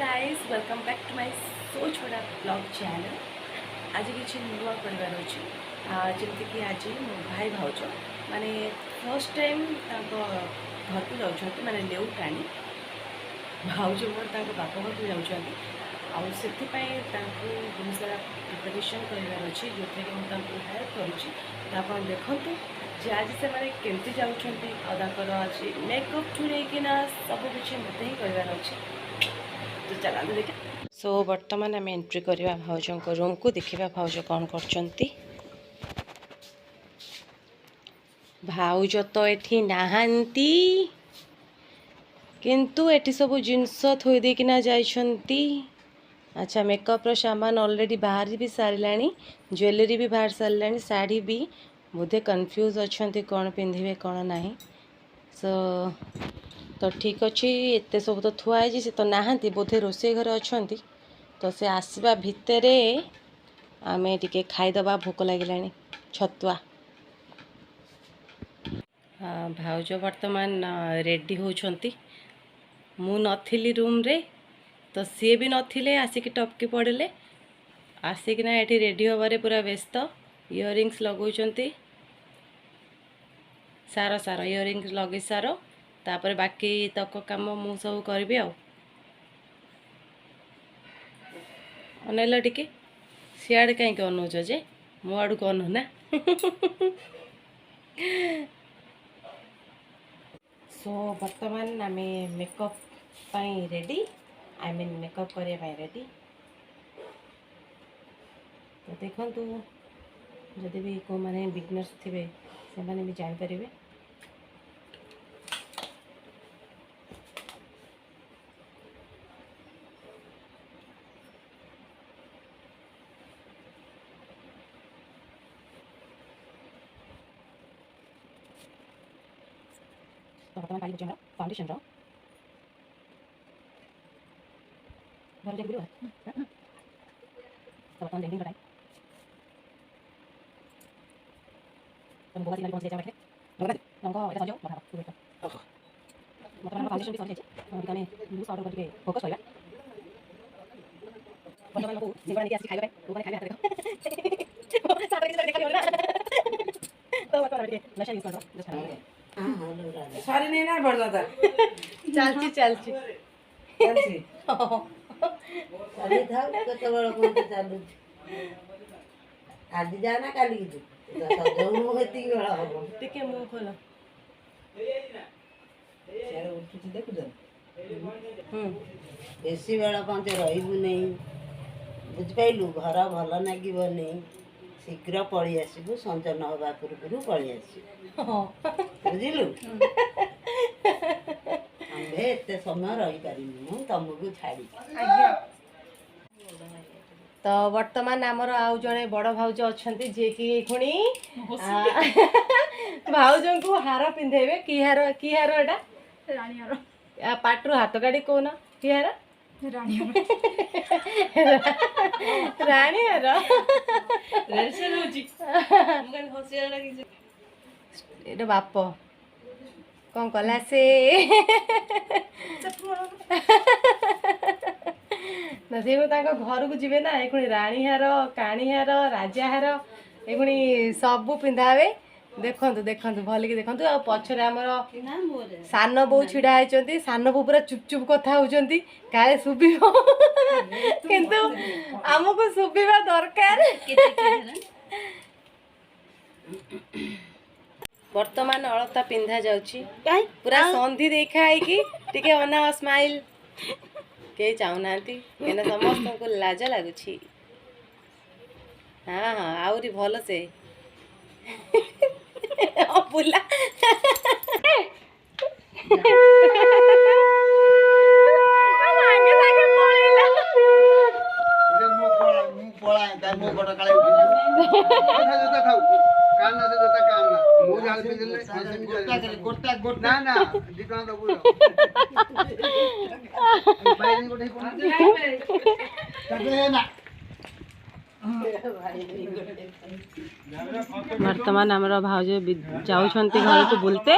Guys welcome back to my so छोटा blog channel. आज किसी नुआ करार अच्छे जमीक आज मो भाई भाउज माने फर्स्ट टाइम घर को जाऊँ माने लेउ टाणी भाउज मोर बाप घर को जाऊँ आउे बहुत सारा प्रिपरेसन करार अच्छे जो कि मुझे हेल्प करुँच देखूँ जे आज से केमती जाऊँच आज मेकअप ठू लेकिन सब किसी मत ही करार अच्छे तो चला देख। सो बर्तमान आम एंट्री करवा भाउज रूम को देखा भाउज कौन कर भाउज तो एठी नाहांती किंतु एठी सब जिनस थोई देकिना जाइछंती। अच्छा मेकअप रो सामान ऑलरेडी बाहर भी सारिलानी ज्वेलरी भी बाहर सारिलानी साड़ी भी बोधे कन्फ्यूज अच्छंती कौन पिंधिबे कौन नहीं। सो तो ठीक अच्छे एत सब तो थुआई से तो नहांती बोधे रोषे घर अच्छा तो से आसवा भितर आमे टिके खाईदबा भोक लगिलानी छतुआ। भाउज वर्तमान रेडी होती मु नथिली रूम रे तो सी भी नथिले आसिक टपकी पड़े आसिकना ये रेडी हबारे पूरा व्यस्त इयरिंग्स लगौंट सार सार इयरिंग्स लगे सार तापर बाकी तक काम मु सब करी अनैल टिके सियाड़े कहीं अनौच जे मो आड़ को अनु ना। सो बर्तमान आम makeup pi ready I mean makeup करने रेडी तो देखु जदि भी को माने बिगनर्स थे से माने भी जापर तो बर्तमान पानी बुझे फाउंडेशन रो घर देख बिलो तो बर्तमान लेंडिंग बताई तुम गोवा जिला पहुंच गए बैठे तुमको एटा सजो बता तू बेटा बर्तमान फाउंडेशन भी सज जाई दुकाने लूज ऑर्डर करके फोकस करबा बर्तमान को जेबा नहीं आसी खाइबा दुकाने खाइबा हाथ साथ के देखा लियो ना तो बर्तमान बैठ के नशा यूज कर दो जस्ट हां सारी नहीं ना बढ़ जाता चलची चलची चलची सारी था कत बड़ कोन चालू आज जाना काली की सजऊ हेती बड़ा हो टिके मुंह खोलो चार उठी देखु दन बेसी बेला पहुंचे रहीबू नहीं बुझ पाइलु घर भल नागिबो नहीं शीघ्र पळी आसीबू संज न होबा पूर्व पळी आसीबू बुझिलु आम्भे एते समय रही पारिनी मु तुमको छाड़ी आज्ञा। तो वर्तमान आमर आउ जड़े बड़ भाउज अच्छा जे कि खुणी भाउज को हार पिंधेबे की हार एटा रानी हार पाटरू हाथ गाड़ी कौन कि हार रानी रानी हार एटा बाप कौन कला से ना से घर को जीवे ना ये राणी हार काणी हार राजा हार ये सब पिंधावे देखु देखु भल कि देखु आ पछरे आमर सान बो छिड़ा होती सान बो पूरा चुप चुप कथा होती काले शुभ किंतु आमको शुभा दरकार। वर्तमान अलता पिंधा जाउची पूरा संधि देखा टिके अना स्माइल के चाहूना कहीं समस्त को लाज लगुच। हाँ हाँ आहरी भल से बुला वर्तमान आमर भाउज जाऊँ घर को बुलते